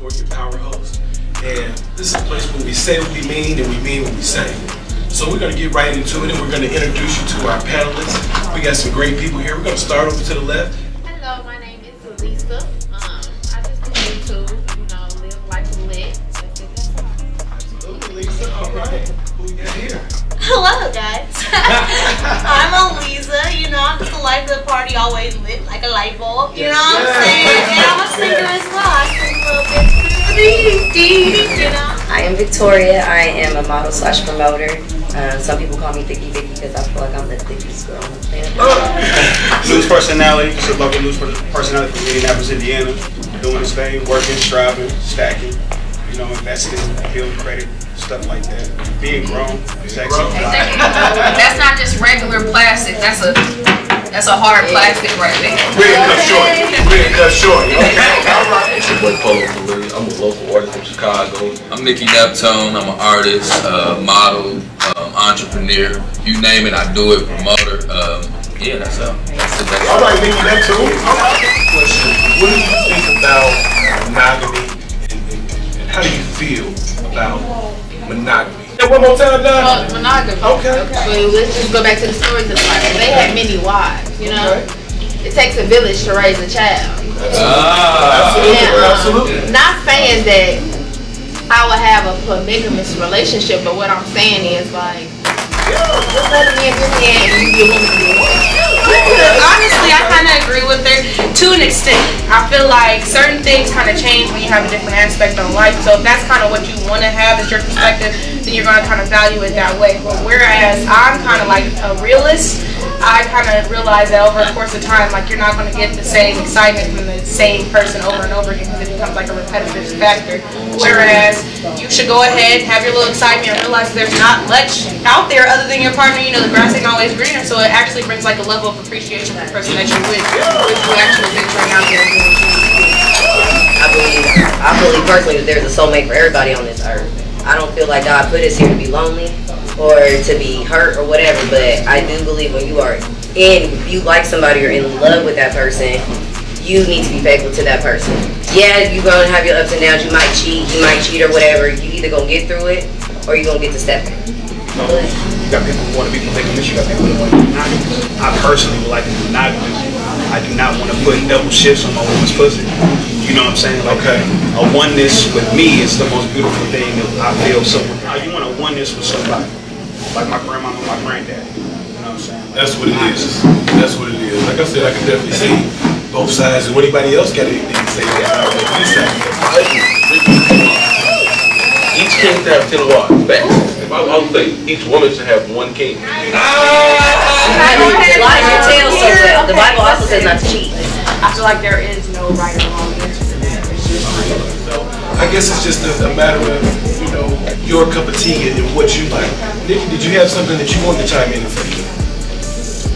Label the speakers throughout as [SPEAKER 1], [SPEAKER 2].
[SPEAKER 1] Morgan, your power host. And this is a place where we say what we mean and we mean what we say. So we're going to get right into it, and we're going to introduce you to our panelists. We got some great people here. We're going to start over to the left.
[SPEAKER 2] Hello, my name is Lisa. I just do YouTube, live life lit.
[SPEAKER 1] Absolutely, Lisa. All right. Who we got here?
[SPEAKER 3] Hello, guys. I'm Aliza. I'm just a life of the party, always lit like a light bulb. You know what I'm saying? And I'm a singer as well. I sing a little bit.
[SPEAKER 4] I am Victoria. I am a model / promoter. Some people call me Thicky Vicky because I feel like I'm the thickest girl on the planet.
[SPEAKER 5] News personality, just a local news personality from Indianapolis, Indiana. Doing this thing, working, striving, stacking, investing, building credit, stuff like that. Being grown, sexy.
[SPEAKER 6] That's not just regular plastic. That's a hard plastic right there.
[SPEAKER 1] We're cut short. Okay, all right.
[SPEAKER 7] It's your boy Polo Lee. I'm a local artist from Chicago. I'm Nicky Neptune. I'm an artist, model, entrepreneur. You name it, I do it. Promoter. Yeah, that's all.
[SPEAKER 1] All right, Nicky Neptune. Question: what do you think about monogamy, and how do you feel about monogamy? One more time, Don.
[SPEAKER 2] Well, monogamy.
[SPEAKER 1] Okay.
[SPEAKER 2] Well, let's just go back to the stories of the Bible. They had many wives,
[SPEAKER 1] Okay.
[SPEAKER 2] It takes a village to raise a child.
[SPEAKER 1] Absolutely.
[SPEAKER 2] Not saying that I would have a polygamous relationship, but what I'm saying is just let a man be a man and you be a woman be a woman.
[SPEAKER 3] Honestly, I kind of agree with her to an extent. I feel like certain things kind of change when you have a different aspect on life. So if that's kind of what you want to have as your perspective, then you're going to kind of value it that way. But whereas I'm kind of like a realist, I kind of realize that over the course of time, you're not going to get the same excitement from the same person over and over again because it becomes like a repetitive factor. Whereas you should go ahead, have your little excitement, and realize there's not much out there other than your partner. The grass ain't always greener, so it actually brings a level of appreciation for the person that you're with you actually venturing out there and doing what you do.
[SPEAKER 4] I believe personally that there's a soulmate for everybody on this earth. I don't feel like God put us here to be lonely or to be hurt or whatever, but I do believe when you are if you like somebody or in love with that person, you need to be faithful to that person. Yeah, you're going to have your ups and downs. You might cheat or whatever. You either going to get through it or you're going to get to step in.
[SPEAKER 5] You got people who want to be polygamous, you got people who want to be monogamous. I personally would like to be monogamous. I do not want to put double shifts on my woman's pussy. You know what I'm saying? A oneness with me is the most beautiful thing that I feel. So you want a oneness with somebody, like my grandma and my granddad. You know what I'm saying?
[SPEAKER 1] That's what it is. That's what it is. Like I said, I can definitely see both sides. And anybody else got anything to say?
[SPEAKER 7] Each king should have 10 wives. I would say each woman should have one king.
[SPEAKER 4] The Bible also says not to cheat.
[SPEAKER 3] I feel like there is no right or wrong answer to that. It's just
[SPEAKER 1] So I guess it's just a matter of, your cup of tea and what you like. Nicky, did you have something that you wanted to chime in and say?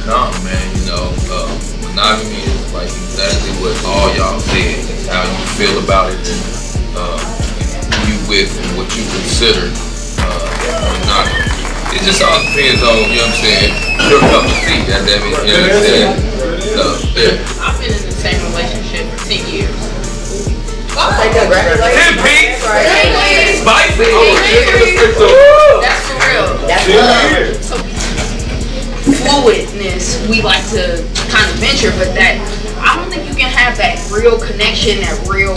[SPEAKER 7] No, man, monogamy is exactly what all y'all said. It's how you feel about it and who you with and what you consider monogamy. It just all depends on, your cup of tea, goddammit, you know what I'm saying?
[SPEAKER 6] I've been in the same relationship for 10 years.
[SPEAKER 7] Spicy!
[SPEAKER 6] That's for real.
[SPEAKER 4] That's love.
[SPEAKER 6] So, fluidness, we like to kind of venture, but I don't think you can have that real connection, that real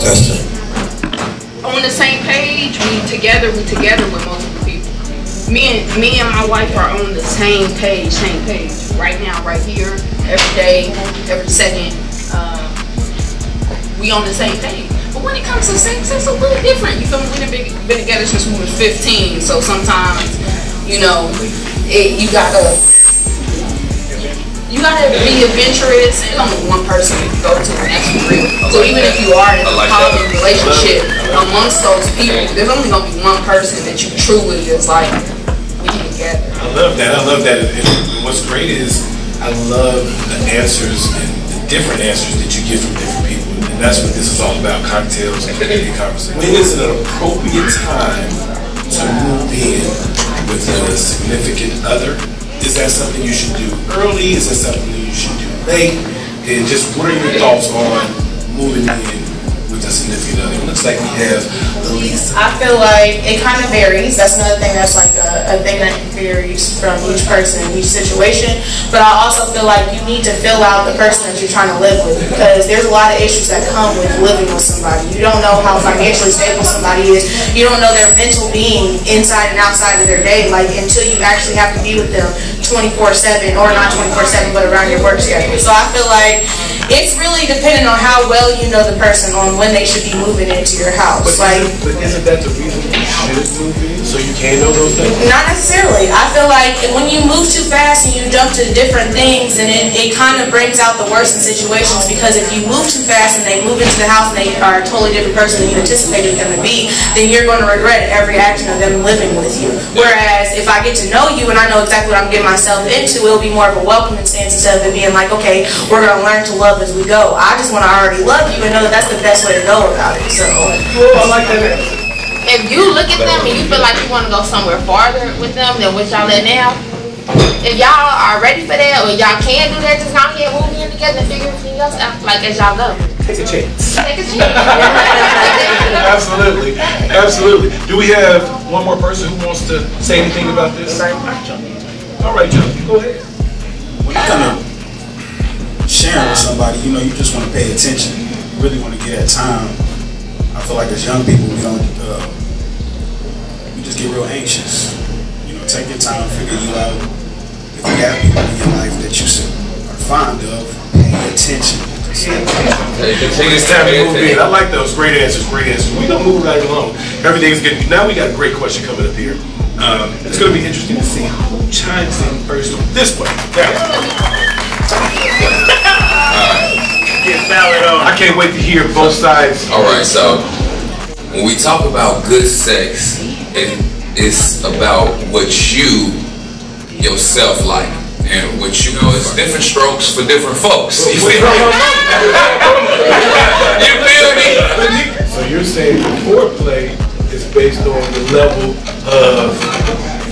[SPEAKER 6] on the same page. We together with multiple people. Me and my wife are on the same page. Right now, right here, every day, every second, we on the same page. But when it comes to sex, it's a little different. You feel me? We've been together since we were 15, so sometimes, you gotta be adventurous. There's only one person you can go to, and that's for real. So even if you are in a poly relationship, amongst those people, there's only gonna be one person that you truly is we together.
[SPEAKER 1] I love that. And what's great is I love the answers and the different answers that you get from different people. And that's what this is all about, cocktails and community conversation. When is it an appropriate time to move in with a significant other? Is that something you should do early? Is that something you should do late? And just what are your thoughts on moving in with a significant other? looks like we have the least?
[SPEAKER 3] I feel like it kind of varies. That's another thing that's like a thing that varies from each person, each situation. But I also feel like you need to fill out the person that you're trying to live with, because there's a lot of issues that come with living with somebody. You don't know how financially stable somebody is. You don't know their mental being inside and outside of their day, like until you actually have to be with them 24/7, or not 24/7, but around your work schedule. So I feel like it's really dependent on how well you know the person on when they should be moving into your house.
[SPEAKER 1] But isn't that the reason you should move in? So you can know those things?
[SPEAKER 3] Not necessarily. I feel like when you move too fast and you jump to different things, and it kind of brings out the worst in situations, because if you move too fast and they move into the house and they are a totally different person than you anticipated them to be, then you're going to regret every action of them living with you. Whereas if I get to know you and I know exactly what I'm getting myself into, it'll be more of a welcoming stance instead of it being like, okay, we're going to learn to love as we go. I just want to already love you and know that that's the best way to go about it. So,
[SPEAKER 1] I like that.
[SPEAKER 2] If you look at them and you feel like you want to go somewhere farther with them than what y'all at now, if y'all are ready for that, or y'all can do that, just go ahead, move in together and figure everything else out like as y'all go.
[SPEAKER 1] Take a chance.
[SPEAKER 2] Take a chance.
[SPEAKER 1] Absolutely. Absolutely. Do we have one more person who wants to say anything about this? All right, John, go ahead.
[SPEAKER 8] When you kind of sharing with somebody, you know, you just want to pay attention. You really want to get that time. I feel like as young people, we don't, we just get real anxious. You know, take your time, figure you out. If you have people in your life that you are fond of, pay attention.
[SPEAKER 1] It's time to move in. I like those. Great answers. Great answers. We're going to move right along. Everything's good. Now we got a great question coming up here. It's going to be interesting to see who chimes in first. This way. I can't wait to hear both sides.
[SPEAKER 7] All right, so when we talk about good sex, it's about what you yourself like, and what you know. It's different strokes for different folks. You feel me? You feel me?
[SPEAKER 1] So you're saying foreplay is based on the level of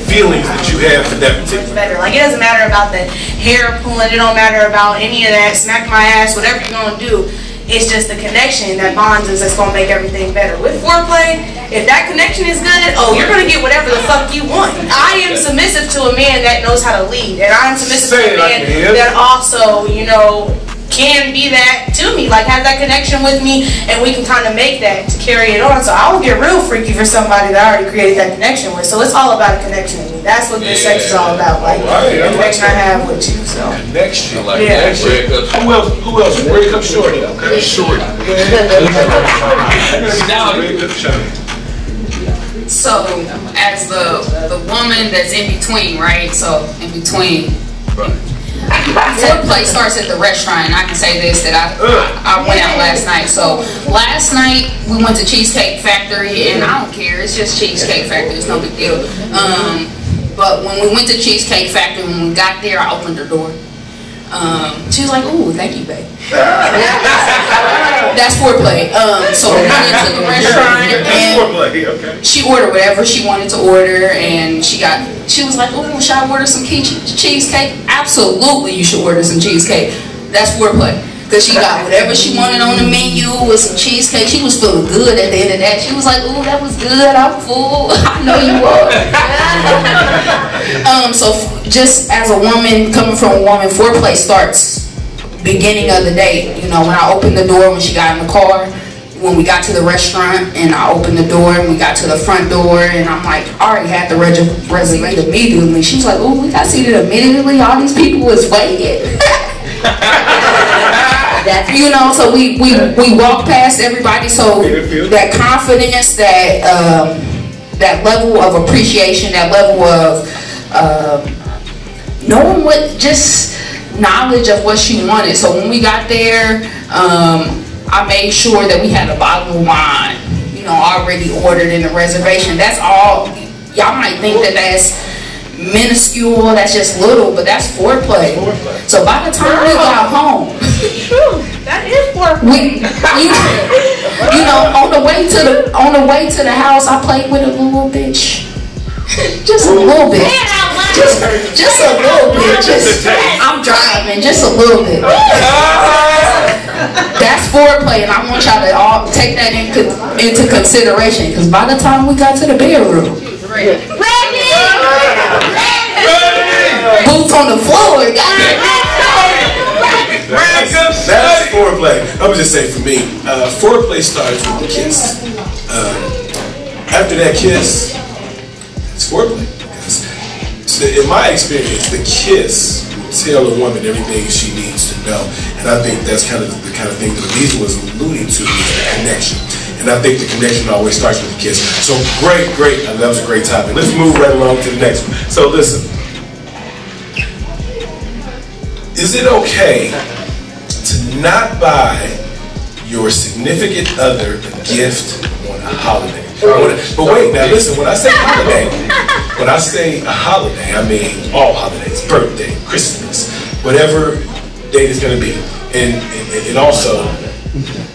[SPEAKER 1] feelings that you have for that particular.
[SPEAKER 3] Better. Like, it doesn't matter about the hair pulling, it don't matter about any of that, smack my ass, whatever you're gonna do. It's just the connection that bonds us that's gonna make everything better. With foreplay, if that connection is good, oh, you're gonna get whatever the fuck you want. I am submissive to a man that knows how to lead, and I am submissive to a man that also, you know, can be that to me, like have that connection with me, and we can kind of make that to carry it on. So I will get real freaky for somebody that I already created that connection with. So it's all about a connection with me. That's what this sex is all about, like the connection I have with you. So
[SPEAKER 1] connection,
[SPEAKER 7] like
[SPEAKER 3] yeah.
[SPEAKER 1] Who else? Red Cup Shorty. Okay, Shorty.
[SPEAKER 6] So as the woman that's in between, right? So in between. Foreplay starts at the restaurant. I can say this, that I went out last night. So last night we went to Cheesecake Factory, and I don't care, it's just Cheesecake Factory, it's no big deal. But when we went to Cheesecake Factory, when we got there, I opened her door. She was like, "Ooh, thank you, babe." That's foreplay. So we went into the restaurant, and she ordered whatever she wanted to order, and she was like, "Oh, should I order some cheesecake?" Absolutely, you should order some cheesecake. That's foreplay. Because she got whatever she wanted on the menu with some cheesecake. She was feeling good at the end of that. She was like, "Ooh, that was good. I'm full." I know you are. So just as a woman, coming from a woman, foreplay starts beginning of the date. You know, when I opened the door, when she got in the car, when we got to the restaurant, and I opened the door, and we got to the front door, and I'm like, I already had the reservation immediately. She was like, "Oh, we got seated immediately. All these people was waiting." You know, so we walk past everybody. So that confidence, that level of appreciation, that level of knowing what, just knowledge of what she wanted. So when we got there, I made sure that we had a bottle of wine, you know, already ordered in the reservation. That's all. Y'all might think that that's minuscule, that's just little, but that's foreplay. So by the time we got home,
[SPEAKER 3] that is foreplay.
[SPEAKER 6] You know, on the way to the house, I played with a little bitch, just a little bit.
[SPEAKER 9] Just a little bit. I'm driving, just a little bit. That's foreplay, and I want y'all to all take that into consideration, because by the time we got to the bedroom, boots on the floor,
[SPEAKER 1] that's foreplay. I would just say for me, foreplay starts with the kiss. After that kiss, it's foreplay. In my experience, the kiss will tell a woman everything she needs to know, and I think that's kind of the kind of thing that Elisa was alluding to, is the connection. And I think the connection always starts with the kiss. So great. That was a great topic. Let's move right along to the next one. So listen, is it okay to not buy your significant other a gift on a holiday? But wait, now listen, when I say holiday, I mean all holidays, birthday, Christmas, whatever date it's going to be. And also,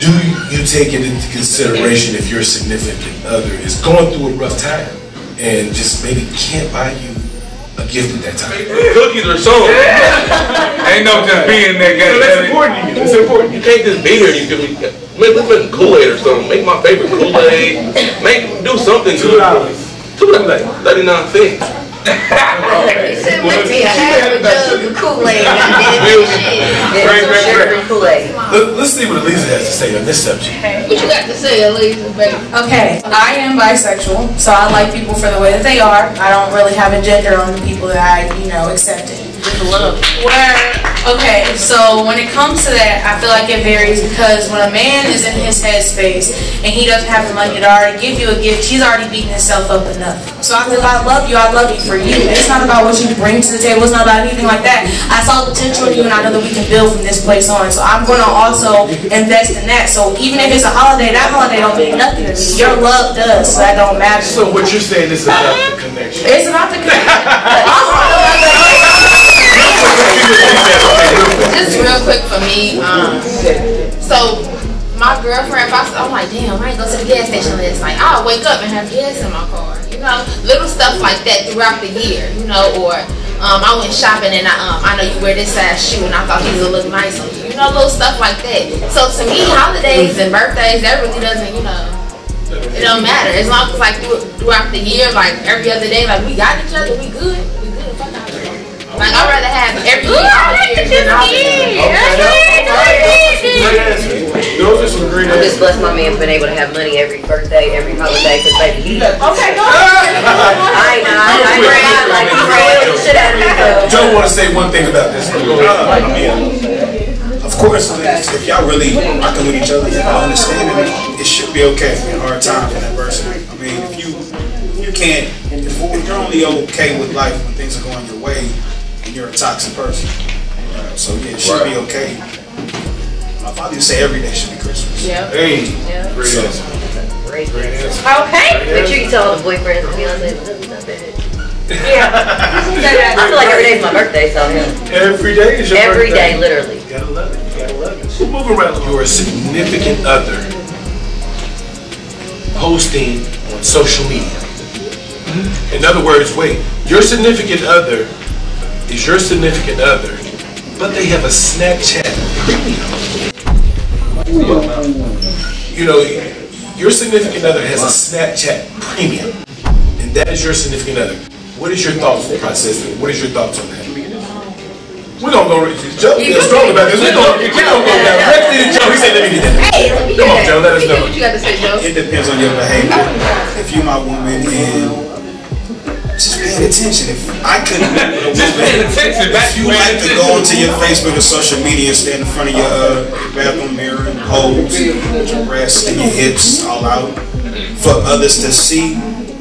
[SPEAKER 1] do you take it into consideration if your significant other is going through a rough time and just maybe can't buy you a gift at that time?
[SPEAKER 7] Cookies or something. Ain't no just being that guy. That's important to you. It's important. You can't just be here. You can make Kool-Aid or something. Make my favorite Kool-Aid. Do something good. $2.39.
[SPEAKER 4] He said, "Let me have a jug of Kool-Aid." Kool-Aid.
[SPEAKER 1] Let's see what Elisa has to say on this subject.
[SPEAKER 2] What you got to say, Elisa, baby?
[SPEAKER 9] Okay, I am bisexual, so I like people for the way that they are. I don't really have a gender on the people that I, accepted. Okay, so when it comes to that, I feel like it varies, because when a man is in his headspace and he doesn't have the money to already give you a gift, he's already beating himself up enough. So I feel I love you for you. It's not about what you bring to the table. It's not about anything like that. I saw potential in you, and I know that we can build from this place on. So I'm going to also invest in that. So even if it's a holiday, that holiday don't mean nothing to me. Your love does, so that don't matter.
[SPEAKER 1] So what you're saying is about the connection.
[SPEAKER 9] It's about the connection.
[SPEAKER 2] Just real quick for me, so my girlfriend, I'm like, damn, I ain't go to the gas station last night. I'll wake up and have gas in my car, little stuff like that throughout the year, or I went shopping and I know you wear this size shoe and I thought these would look nice on you, little stuff like that. So to me, holidays and birthdays, that really doesn't, it don't matter, as long as like throughout the year, like every other day, like we got each other, we good, fuck out. Like I'd rather have every
[SPEAKER 4] I'm just blessed my man's been able to have money every birthday, every holiday, because baby, he
[SPEAKER 9] okay, go ahead.
[SPEAKER 4] I like he ran the shit out of me.
[SPEAKER 1] Joe want to say one thing about this.
[SPEAKER 8] Of course, if y'all really rocking with each other, y'all understanding it should be okay in hard times and adversity. I mean, if you're only okay with life when things are going your way, and you're a toxic person. So yeah, it should be okay. My father used to say every day should be Christmas.
[SPEAKER 1] Yeah. Hey.
[SPEAKER 4] Yeah.
[SPEAKER 1] Great answer.
[SPEAKER 4] Great answer.
[SPEAKER 3] Okay.
[SPEAKER 4] Make sure you tell all the boyfriends and fiancés it's not bad.
[SPEAKER 3] Yeah.
[SPEAKER 4] I feel like every day's my birthday, so
[SPEAKER 1] every day is your birthday.
[SPEAKER 4] Every day, literally.
[SPEAKER 1] You gotta love it. So move around your significant other posting on social media. In other words, your significant other is your significant other, but they have a Snapchat premium. Your significant other has a Snapchat premium, and that is your significant other. What is your thoughts on the process? What is your thoughts on that? We're gonna go. Joe is strong about this. We're gonna go directly to Joe. He said, "Let me get that." Come on, Joe. Let us know.
[SPEAKER 2] What you got to say, Joe?
[SPEAKER 8] It depends on your behavior. If you're my woman and just paying attention. If I couldn't,
[SPEAKER 7] just paying attention.
[SPEAKER 8] If you like to go onto your Facebook or social media and stand in front of your bathroom mirror and pose with your breasts and your hips all out for others to see,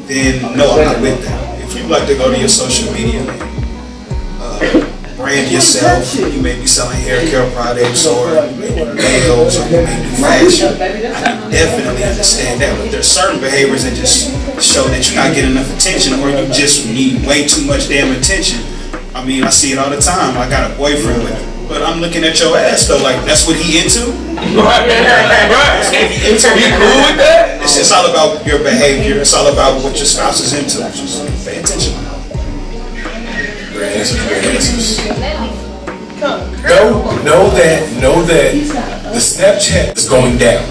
[SPEAKER 8] then no, I'm not with that. If you like to go to your social media and brand yourself, you may be selling hair care products or nails or you may do fashion, I definitely understand that. But there's certain behaviors that just show that you're not getting enough attention, or you just need way too much damn attention. I mean, I see it all the time. I got a boyfriend but I'm looking at your ass though, like that's what he into? Right. He cool with that? It's just all about your behavior. It's all about what your spouse is into. Just pay attention.
[SPEAKER 1] answers are great answers. Know that the Snapchat is going down.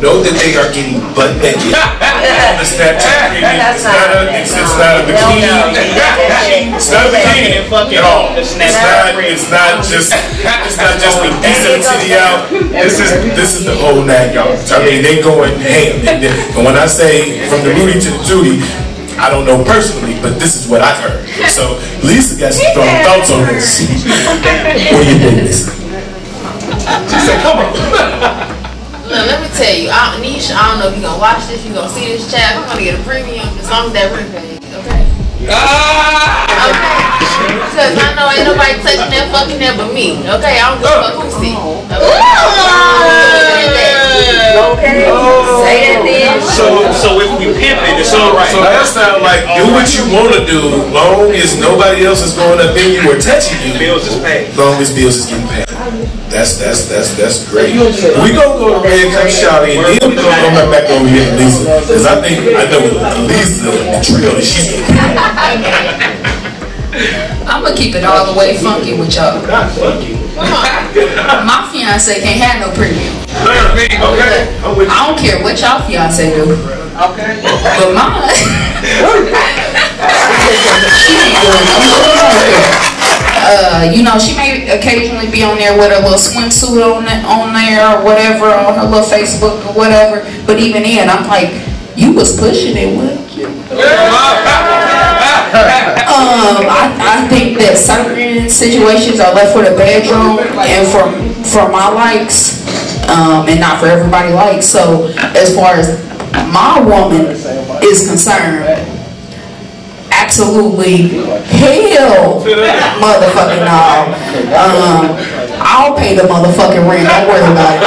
[SPEAKER 1] Know that they are getting butt naked on the Snapchat. It's not a bikini. It's not a bikini at all. It's not just the decency out. This is the whole 9 yards. I mean, they going ham. And when I say from the Rudy to the Judy, I don't know personally, but this is what I've heard. So Lisa got some strong thoughts on this. What do you think, Lisa? She said, come on.
[SPEAKER 2] Look, let me tell you, Nisha, I don't know if you're going to watch this, you're going to see this chat. I'm going to get a premium as long as that ring page, okay? Okay? Because I know ain't nobody touching that fucking there but me, okay? I don't give a fuck who see.
[SPEAKER 4] Okay. Say that then.
[SPEAKER 5] So if we pimp it, it's alright.
[SPEAKER 1] So that sounds like do what you want to do, long as nobody else is going up in you or touching you.
[SPEAKER 5] Bills is paid.
[SPEAKER 1] Long as bills is getting paid. That's great. We gonna go to Red Cup Shouty, and then we gonna go back over here to Lisa, because I know Lisa, the trio that she's gonna.
[SPEAKER 6] I'm gonna keep it all the way funky with y'all.
[SPEAKER 5] Not funky.
[SPEAKER 6] My fiance can't have no premium.
[SPEAKER 5] Okay.
[SPEAKER 6] I don't care what y'all fiance do.
[SPEAKER 5] Okay.
[SPEAKER 6] But mine, she ain't doing no shit. You know, she may occasionally be on there with a little swimsuit on there or whatever, on her little Facebook or whatever. But even then, I'm like, you was pushing it, wasn't you? I think that certain situations are left for the bedroom and for my likes, and not for everybody likes. So as far as my woman is concerned, absolutely hell motherfucking no. I'll pay the motherfucking rent, don't worry about it.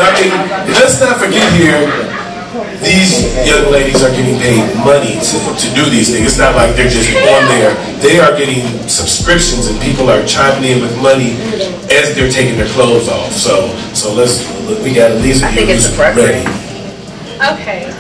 [SPEAKER 1] I mean, let's not forget here, these young ladies are getting paid money to do these things. It's not like they're just on there. They are getting subscriptions and people are chiming in with money as they're taking their clothes off. So we got Lisa here who's ready.
[SPEAKER 3] Okay.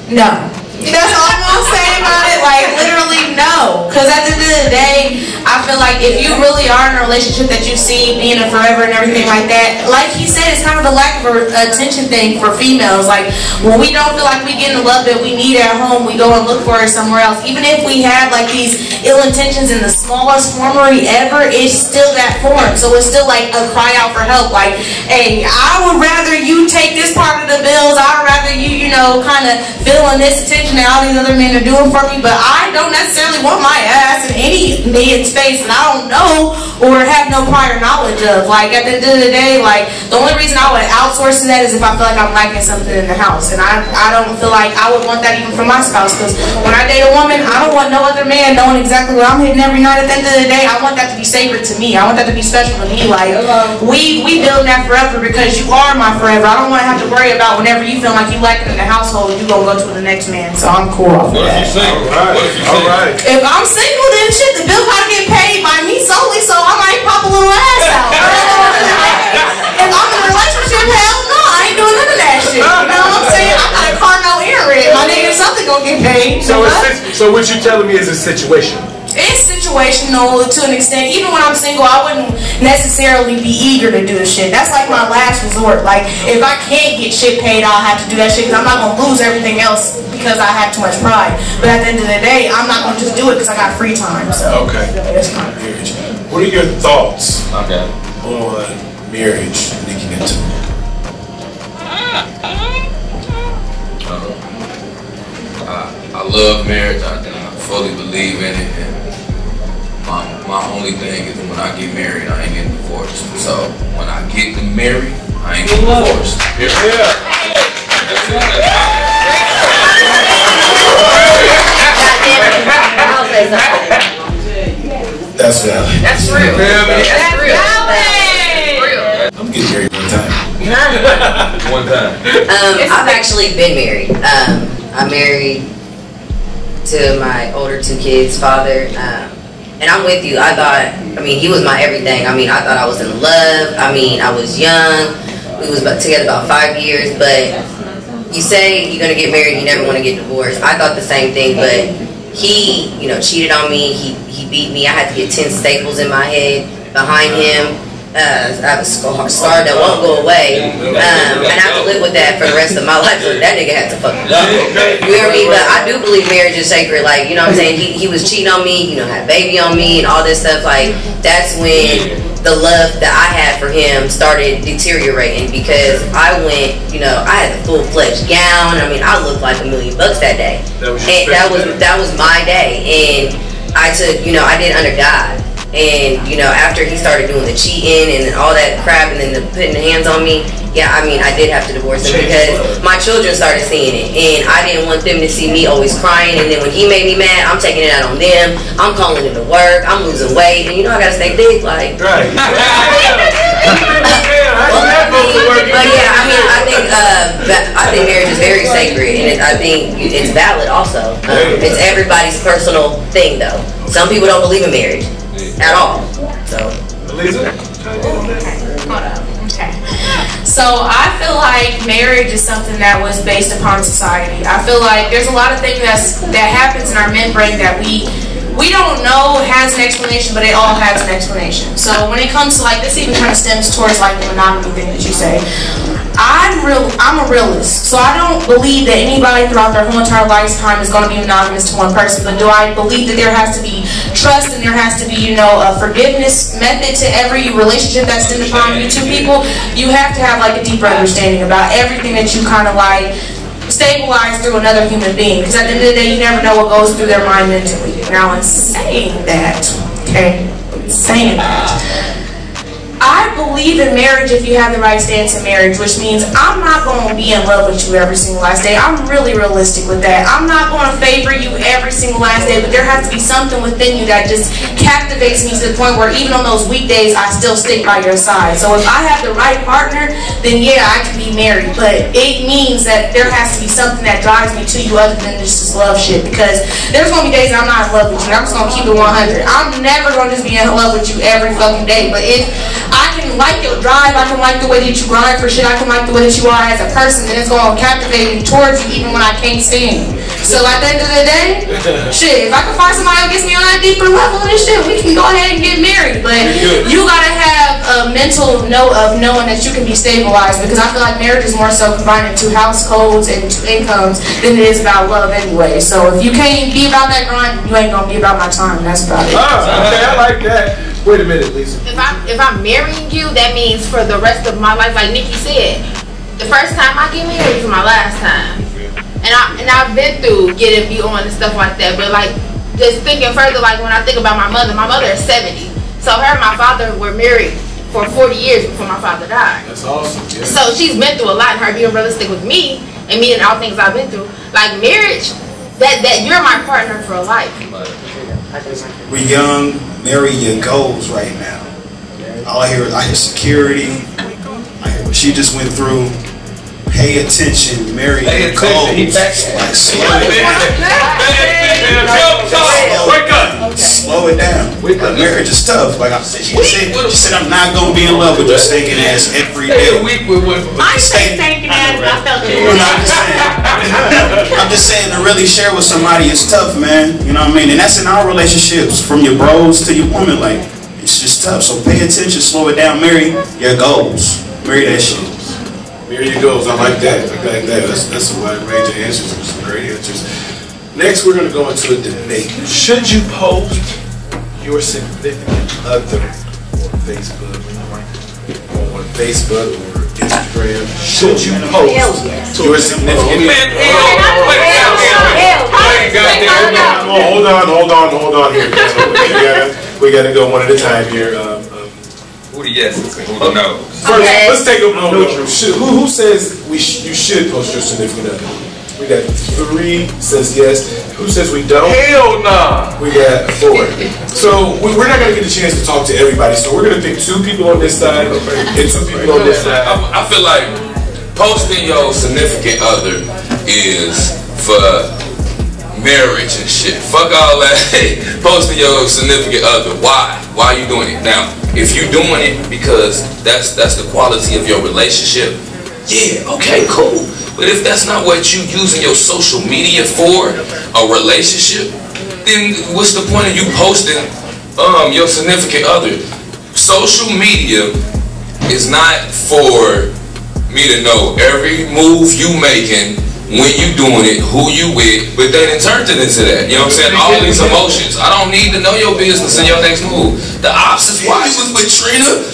[SPEAKER 9] No. That's all I'm gonna say about it. Like, literally, no. Because at the end of the day, I feel like if you really are in a relationship that you see being a forever and everything like that, like he said, it's kind of a lack of attention thing for females. Like, when we don't feel like we get the love that we need at home, we go and look for it somewhere else. Even if we have, like, these ill intentions in the smallest formery ever, it's still that form. So it's still, like, a cry out for help. Like, hey, I would rather you take this part of the bills. I'd rather you, kind of feeling this attention that all these other men are doing for me, but I don't necessarily want my ass in any man's face that I don't know or have no prior knowledge of. Like, at the end of the day, like, the only reason I would outsource to that is if I feel like I'm lacking something in the house, and I don't feel like I would want that even from my spouse, because when I date a woman, I don't want no other man knowing exactly what I'm hitting every night. At the end of the day, I want that to be sacred to me. I want that to be special to me. Like, we build that forever because you are my forever. I don't want to have to worry about whenever you feel like you lacking in the household, you gonna go to the next man. So I'm cool off of that.
[SPEAKER 1] All right.
[SPEAKER 9] If I'm single, then shit, the bill gotta get paid by me solely, so I might pop a little ass out. If I'm in a relationship, hell no, I ain't doing none of that shit. You know what I'm saying? I got a car, no air rent. My nigga, something gonna get paid.
[SPEAKER 1] So what you telling me is a situation?
[SPEAKER 9] It's situational to an extent. Even when I'm single, I wouldn't necessarily be eager to do the shit. That's like my last resort. Like, if I can't get shit paid, I'll have to do that shit because I'm not going to lose everything else because I have too much pride. But at the end of the day, I'm not going to just do it because I got free time. So
[SPEAKER 1] okay. Marriage. What are your thoughts on marriage, Nikki Newton?
[SPEAKER 7] I love marriage. I fully believe in it. And my only thing is when I get married, I ain't getting divorced. So when I get married, I ain't getting divorced. Yeah.
[SPEAKER 1] That's valid.
[SPEAKER 6] That's real. That's real.
[SPEAKER 1] I'm getting married one time.
[SPEAKER 7] One time.
[SPEAKER 4] I've actually been married. I'm married to my older 2 kids' father. And I'm with you. He was my everything. I thought I was in love. I was young. We was together about 5 years, but you say you're gonna get married, you never want to get divorced. I thought the same thing, but he, you know, cheated on me. He beat me. I had to get 10 staples in my head behind him. I have a scar that won't go away, and I have to live with that for the rest of my life. So that nigga had to fucking go. You hear me? But I do believe marriage is sacred. Like, you know what I'm saying? He was cheating on me, you know, had a baby on me and all this stuff. Like, that's when the love that I had for him started deteriorating, because I went, you know, I had the full-fledged gown. I mean, I looked like $1,000,000 that day. And that was my day. And I took, you know, I did under God. And, you know, after he started doing the cheating and all that crap and then the putting the hands on me, yeah, I mean, I did have to divorce him because my children started seeing it. And I didn't want them to see me always crying. And then when he made me mad, I'm taking it out on them. I'm calling it to work. I'm losing weight. And, you know, I got to stay big, like. Right. But, yeah, I mean, I think marriage is very sacred. And I think it's valid also. It's everybody's personal thing, though. Some people don't believe in marriage at all. So,
[SPEAKER 9] Hold up. Okay. So I feel like marriage is something that was based upon society. I feel like there's a lot of things that happens in our membrane that we don't know has an explanation, but it all has an explanation. So when it comes to like this, even kind of stems towards like the monogamy thing that you say. I'm a realist, so I don't believe that anybody throughout their whole entire lifetime is going to be monogamous to one person. But do I believe that there has to be trust and there has to be, you know, a forgiveness method to every relationship that's in upon you two people? You have to have like a deeper understanding about everything that you kind of like stabilize through another human being. Because at the end of the day, you never know what goes through their mind mentally. Now, in saying that, I believe in marriage if you have the right stance in marriage, which means I'm not going to be in love with you every single last day. I'm really realistic with that. I'm not going to favor you every single last day, but there has to be something within you that just captivates me to the point where even on those weekdays, I still stick by your side. So if I have the right partner, then yeah, I can be married. But it means that there has to be something that drives me to you other than just this love shit. Because there's going to be days that I'm not in love with you. I'm just going to keep it 100. I'm never going to just be in love with you every fucking day. But if I can like your drive, I can like the way that you grind for shit, I can like the way that you are as a person, and it's going to captivate me towards you even when I can't stand you. So at the end of the day, shit, if I can find somebody who gets me on that deeper level and shit, we can go ahead and get married. But you gotta have a mental note of knowing that you can be stabilized, because I feel like marriage is more so confined to households and to incomes than it is about love anyway. So if you can't be about that grind, you ain't gonna be about my time. That's about it.
[SPEAKER 1] Okay, I like that. Wait a minute, Lisa.
[SPEAKER 2] If I'm marrying you, that means for the rest of my life, like Nikki said, the first time I get married is my last time. And I've been through getting beat on and stuff like that. But like just thinking further, like when I think about my mother is 70. So her and my father were married for 40 years before my father died.
[SPEAKER 1] That's awesome. Yeah.
[SPEAKER 2] So she's been through a lot, and her being realistic with me and me and all things I've been through. Like marriage, that you're my partner for life.
[SPEAKER 8] We're young, marry your goals right now. All I hear security. I hear what she just went through. Pay attention, marry your goals. Like slow it down. Marriage is tough. Like she said, I'm not gonna be in love with your stinking ass every day.
[SPEAKER 3] I say stinking ass, I felt it.
[SPEAKER 8] I'm just saying to really share with somebody is tough, man. You know what I mean? And that's in our relationships, from your bros to your woman. Like, it's just tough. So pay attention, slow it down, marry your goals. Marry that shit.
[SPEAKER 1] Marry your goals. I like that. I like that. That's a wide range of answers. Some great answers. Next, we're going to go into a debate. Should you post your significant other on Facebook or Instagram? Should you post your significant Hold on here. We got to go one at a time here.
[SPEAKER 7] Who the yeses and who the no's?
[SPEAKER 1] First, let's take a moment. Who says you should post your significant other? We got 3 says yes. Who says we don't?
[SPEAKER 7] Hell nah.
[SPEAKER 1] We got 4. So we're not gonna get a chance to talk to everybody. So we're gonna pick 2 people on this side and 2 people on this side.
[SPEAKER 7] I feel like posting your significant other is for marriage and shit. Fuck all that. Posting your significant other. Why? Why are you doing it? Now, if you're doing it because that's the quality of your relationship, Yeah, okay, cool. But if that's not what you using your social media for, a relationship, then what's the point of you posting your significant other? Social media is not for me to know every move you making, when you doing it, who you with, but they done turned it into that. You know what I'm saying? All these emotions. I don't need to know your business and your next move. The ops is why you was with Trina,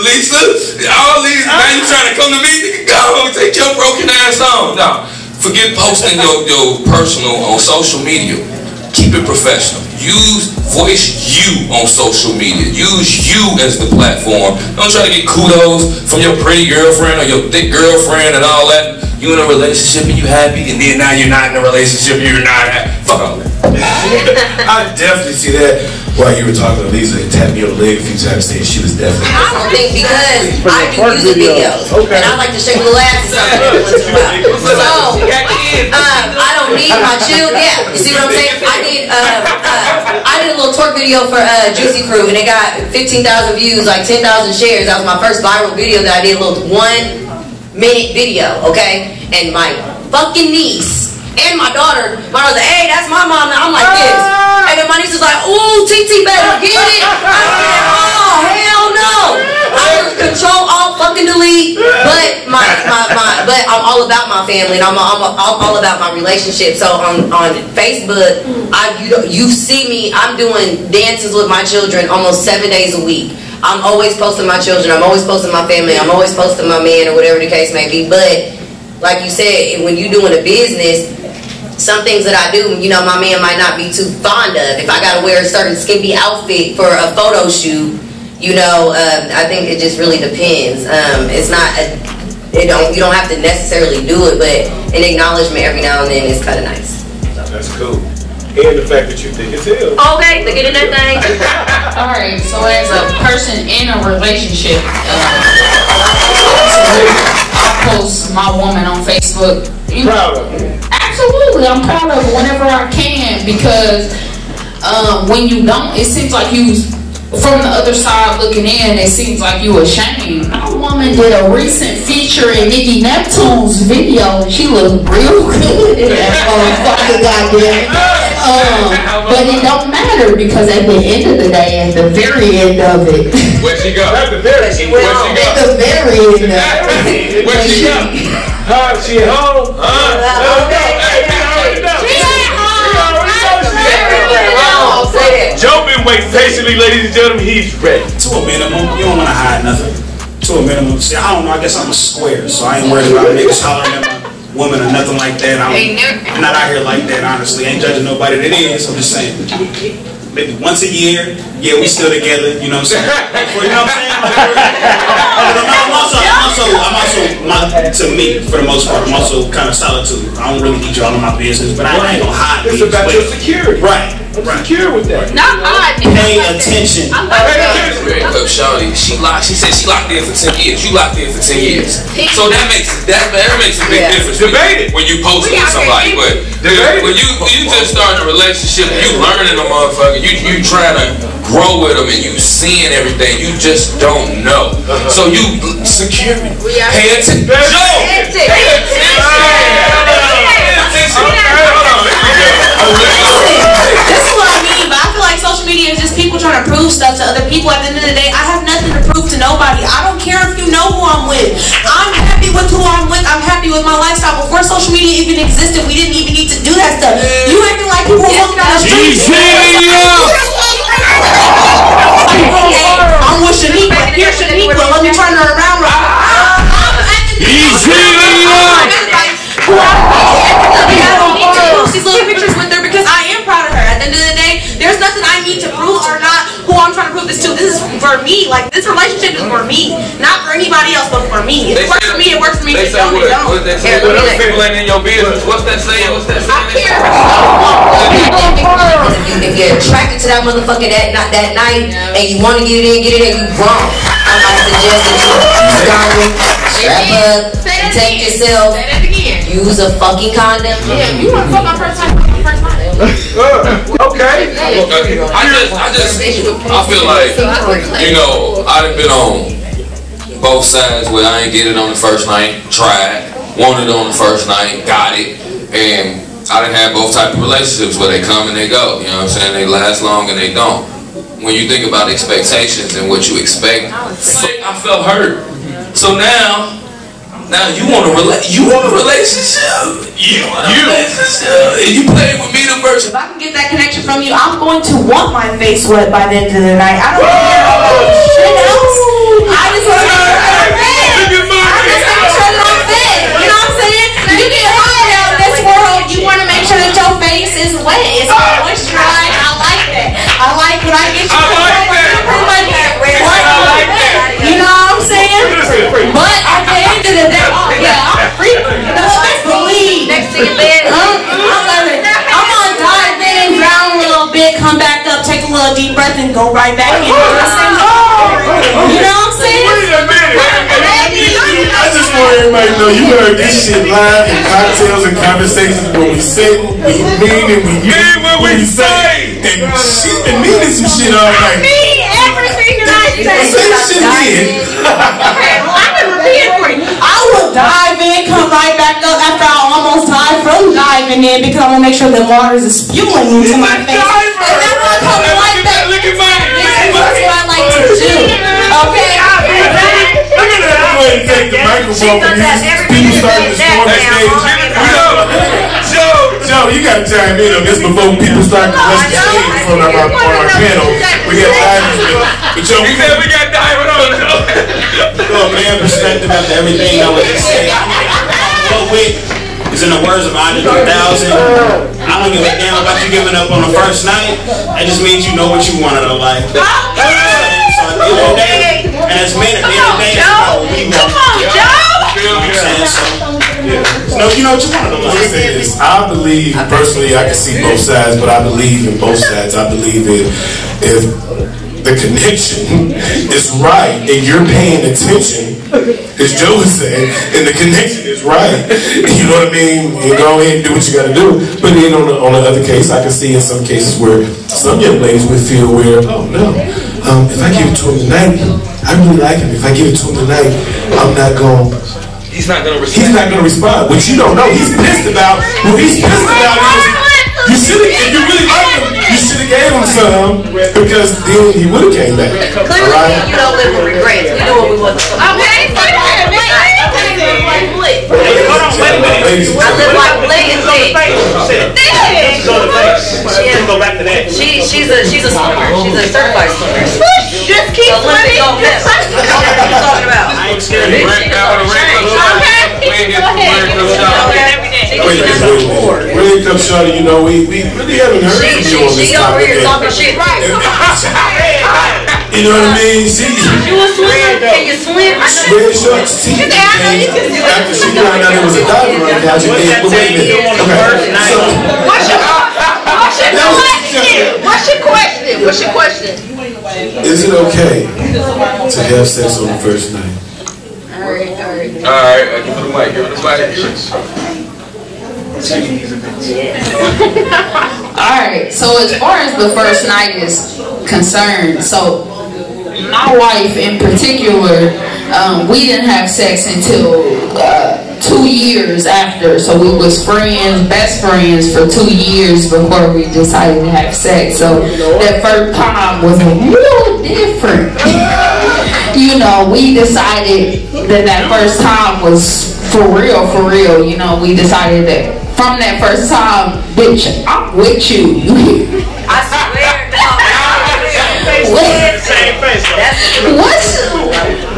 [SPEAKER 7] Lisa, all these. Now you trying to come to me? Go take your broken ass on. No, forget posting your personal on social media. Keep it professional. Voice you on social media. Use you as the platform. Don't try to get kudos from your pretty girlfriend or your thick girlfriend and all that. You in a relationship and you happy, and then now you're not in a relationship and you're not happy. Fuck all that.
[SPEAKER 1] I definitely see that while you were talking to Lisa and tapped me on the leg a few times, saying she was definitely.
[SPEAKER 4] I don't think because I do music videos, and I like to shake a little ass or something every once in a while. So I don't need my chill. Yeah, you see what I'm saying? I did a little twerk video for Juicy Crew, and it got 15,000 views, like 10,000 shares. That was my first viral video that I did, a little 1-minute video, okay? And my fucking niece and my daughter was like, hey, that's my mom. And I'm like this. And then my niece was like, ooh, TT better get it. I said, oh, hell no. I was control, alt, fucking delete. But but I'm all about my family, and I'm all about my relationship. So on Facebook, you see me, I'm doing dances with my children almost 7 days a week. I'm always posting my children. I'm always posting my family. I'm always posting my man or whatever the case may be. But like you said, when you're doing a business, some things that I do, you know, my man might not be too fond of. If I got to wear a certain skimpy outfit for a photo shoot, you know, I think it just really depends. It's not you don't have to necessarily do it, but an acknowledgement every now and then is kind of nice.
[SPEAKER 1] That's cool. And the fact that you think it's him.
[SPEAKER 4] Okay, look at that thing.
[SPEAKER 6] Alright, so as a person in a relationship, I post my woman on Facebook.
[SPEAKER 1] Proud of it.
[SPEAKER 6] Absolutely, I'm proud of it whenever I can, because when you don't, it seems like you, from the other side looking in, it seems like you ashamed. My woman did a recent feature in Nicki Neptune's video, and she looked real good in that motherfucker, goddamn. But it don't matter, because at the end of the day, at the very end of it,
[SPEAKER 7] Where'd she go?
[SPEAKER 1] At the very end.
[SPEAKER 6] at the very end of it,
[SPEAKER 7] Where'd she go?
[SPEAKER 1] She at home?
[SPEAKER 5] Joe been waiting patiently, ladies and gentlemen. He's ready.
[SPEAKER 8] To a minimum, you don't want to hide nothing. To a minimum. See, I don't know. I guess I'm a square, so I ain't worried about niggas hollering at my woman or nothing like that. I'm not out here like that, honestly. I ain't judging nobody that is. I'm just saying. Maybe once a year, yeah, we still together. You know what I'm saying? You know what I'm saying? To me, for the most part, I'm also kind of solitude. I don't really need y'all in my business, but I ain't gonna hide.
[SPEAKER 5] It's about your security.
[SPEAKER 8] Right.
[SPEAKER 5] Secure with that.
[SPEAKER 6] not hiding.
[SPEAKER 8] Pay attention.
[SPEAKER 7] Shawty, she said she locked in for 10 years. You locked in for 10 years. So that makes a big difference.
[SPEAKER 5] Debate it.
[SPEAKER 7] When you post it with somebody, but when you just start a relationship, you learning a motherfucker, you trying to grow with them, and you seeing everything, you just don't know. So you secure me. Pay attention. Joe! Pay attention.
[SPEAKER 9] This is what I mean, but I feel like social media is just people trying to prove stuff to other people. At the end of the day, I have nothing to prove to nobody. I don't care if you know who I'm with. I'm happy with who I'm with. I'm happy with my lifestyle. Before social media even existed, we didn't even need to do that stuff. You acting like people walking down the street. I'm with Shaniqua. Here's Shaniqua. Let me turn her around. These little pictures with her because I am proud of her. At the end of the day, there's nothing I need to prove or not who I'm trying to prove this to. This is for me. Like, this relationship is for me, not for anybody else, but for me. If it works for me, it works for me. If it don't, it don't.
[SPEAKER 7] What they say? What other people ain't in your business? What's that saying? What's that saying?
[SPEAKER 4] If you're attracted to that motherfucker that night and you want to get it in, you wrong. I suggest that you strap up, protect yourself, use a fucking condom.
[SPEAKER 2] Yeah, you want to fuck my first time.
[SPEAKER 5] Okay.
[SPEAKER 7] I feel like, you know, I've been on
[SPEAKER 10] both sides where I ain't get it on the first night, tried, wanted it on the first night, got it, and I done had both type of relationships where they come and they go. You know what I'm saying? They last long and they don't. When you think about expectations and what you expect, I felt hurt. So now you want a relationship. You want a relationship. And you play with me the first.
[SPEAKER 9] If I can get that connection from you, I'm going to want my face wet by the end of the night. I don't care about shit else. I just want to make sure that I'm fed. I'm just making sure that I'm fed. You know what I'm saying? You get hungry out in this world, you want to make sure that your face is wet. It's moisturized. I like that. I like when I get you. You know what I'm saying? But at the end of the day, I'm free.
[SPEAKER 4] Next to your bed.
[SPEAKER 9] I'm gonna dive in, drown a little bit, come back up, take a little deep breath, and go right back in. You know what I'm saying?
[SPEAKER 1] I just want everybody to know you heard this shit live in Cocktails and Conversations where we say we mean and we mean what we say. And she been meaning some shit all night.
[SPEAKER 3] I mean everything that I say.
[SPEAKER 1] Say the shit again.
[SPEAKER 3] Okay, well, I'm gonna repeat it for you.
[SPEAKER 9] I will dive in, come right back up after I almost died from diving in because I want to make sure the water is spewing into my face. And then I'll come right back. This is what I like to do. Okay?
[SPEAKER 1] Look at that. Go ahead and take the microphone from these people starting to storm the stage. Joe, you gotta chime in on this before people start to rush the stage on our panel. We got diving. But Joe, we said we got diving on.
[SPEAKER 8] From their perspective after everything that was said, what with is in the words of Andre 3000. I don't give a damn about you giving up on the first night. That just means you know what you want out of life. So at the end of the day, and as men at the end of the day, it's about what we want.
[SPEAKER 3] Come on, Joe!
[SPEAKER 8] You know what I'm saying? So, you know what you want out of life.
[SPEAKER 1] I believe, personally, I can see both sides, but I believe in both sides. I believe that if the connection is right and you're paying attention, as Joe was saying, and the connection is right, you know what I mean? You go ahead and do what you got to do. But then on the other case, I can see in some cases where some young ladies would feel where, oh no, if I give it to him tonight, I really like him. If I give it to him tonight, I'm not going to. He's not going to respond. Which you don't know. He's pissed about. What he's pissed about is you should have. If you really like him, you should have gave him some because then he would have came back.
[SPEAKER 4] Clearly, right? You don't live with regrets. We do what we want to do.
[SPEAKER 3] Okay,
[SPEAKER 4] I live like blatant.
[SPEAKER 5] Go back to that.
[SPEAKER 4] She's a swimmer. She's a certified swimmer.
[SPEAKER 3] just keep swimming.
[SPEAKER 4] That's what I'm talking about.
[SPEAKER 5] I ain't scared of
[SPEAKER 1] Red Cup Shorty, you know, we really haven't heard from you on this
[SPEAKER 4] topic. She over here talking shit. Right.
[SPEAKER 1] You know what I mean?
[SPEAKER 4] You a swimmer? Can you swim?
[SPEAKER 1] Red Shorts team after she found out it was a diver on the couch, wait a minute.
[SPEAKER 6] What's your question?
[SPEAKER 1] Is it okay to have sex on the first night?
[SPEAKER 7] Alright, give it the mic, give it the mic.
[SPEAKER 6] Alright, so as far as the first night is concerned, so my wife in particular, we didn't have sex until 2 years after. So we was friends, best friends for 2 years before we decided to have sex. So that first time was a little different. You know, we decided that first time was for real. You know, we decided that from that first time, bitch, I'm with you.
[SPEAKER 4] I swear.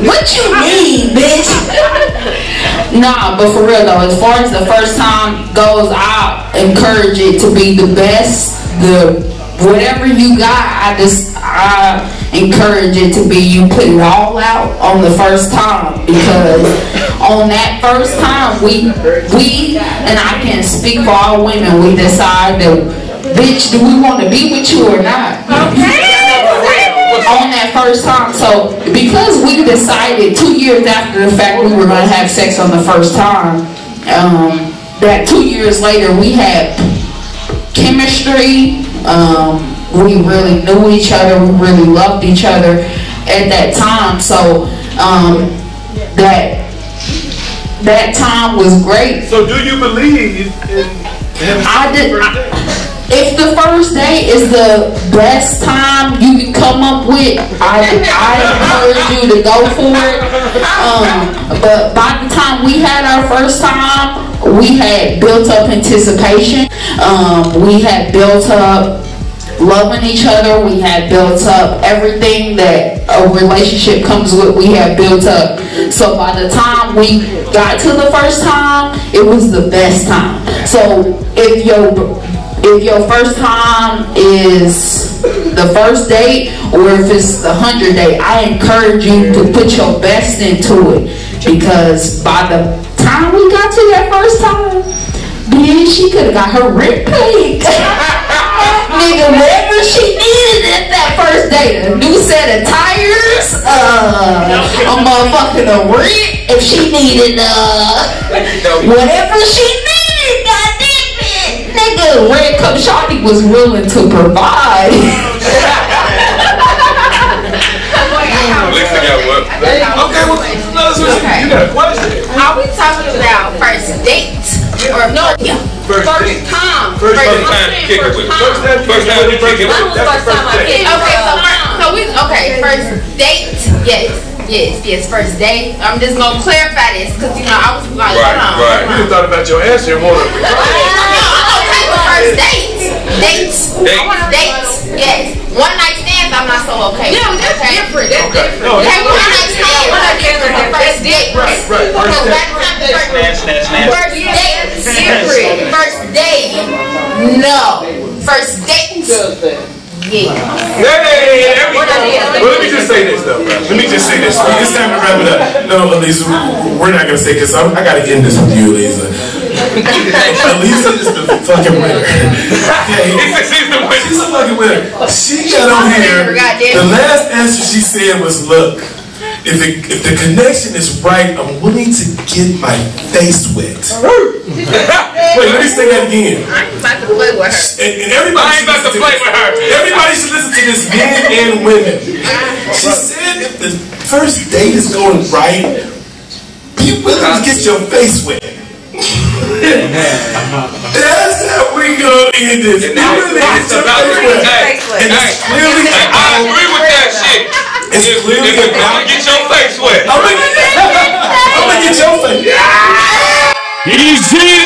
[SPEAKER 6] What you mean, bitch? Nah, but for real though, as far as the first time goes, I encourage it to be the best. Whatever you got, I encourage it to be you put it all out on the first time, because on that first time we and I can speak for all women, we decide that, bitch, do we want to be with you or not? Okay. On that first time. So because we decided 2 years after the fact we were going to have sex on the first time, that 2 years later we had chemistry, we really knew each other, we really loved each other at that time. So
[SPEAKER 11] that time was great.
[SPEAKER 1] So do you believe in
[SPEAKER 11] I did. If the first date is the best time you can come up with, I encourage you to go for it. But by the time we had our first time, we had built up anticipation. We had built up loving each other. We had built up everything that a relationship comes with. We had built up. So by the time we got to the first time, it was the best time. So if your first time is the first date, or if it's the 100th date, I encourage you to put your best into it, because by the time we got to that first time, bitch, she could have got her rent paid. Nigga, whatever she needed at that first date, a new set of tires, a motherfucking rent, if she needed whatever she needed, goddamn it, nigga, Red Cup Shawty was willing to provide.
[SPEAKER 2] Okay.
[SPEAKER 1] You got a question?
[SPEAKER 2] Are we talking about first date or no? Yeah. First time.
[SPEAKER 7] First time to kick it with. First time to kick it with. That's the first date.
[SPEAKER 2] Okay, first date. Yes, first date. I'm just gonna clarify this because I was like, hold on.
[SPEAKER 1] You just thought about your answer more than
[SPEAKER 2] Okay, but first date. Dates. Yes. One night stands, I'm not so okay.
[SPEAKER 6] No, that's different. That's different.
[SPEAKER 2] Okay, one night stands, first date.
[SPEAKER 1] Right.
[SPEAKER 2] First date, no. First date, yeah.
[SPEAKER 1] Hey, well, let me just say this though. It's time to wrap it up. No, Elisa, we're not gonna say, because I gotta end this with you, Elisa. Elisa is the fucking winner. She's the winner. She's a fucking winner. She got on here. The last answer she said was, "Look, if the connection is right, I'm willing to get my face wet." Wait, let me say that again.
[SPEAKER 2] I ain't about to play with her.
[SPEAKER 1] And everybody Everybody should listen to this, men and women. She said if the first date is going right, be willing to get your face wet. That's how we gonna end this.
[SPEAKER 7] And I agree with that shit.
[SPEAKER 1] It's clearly about
[SPEAKER 7] get your face wet.
[SPEAKER 1] I'm gonna get your face.
[SPEAKER 12] Easy.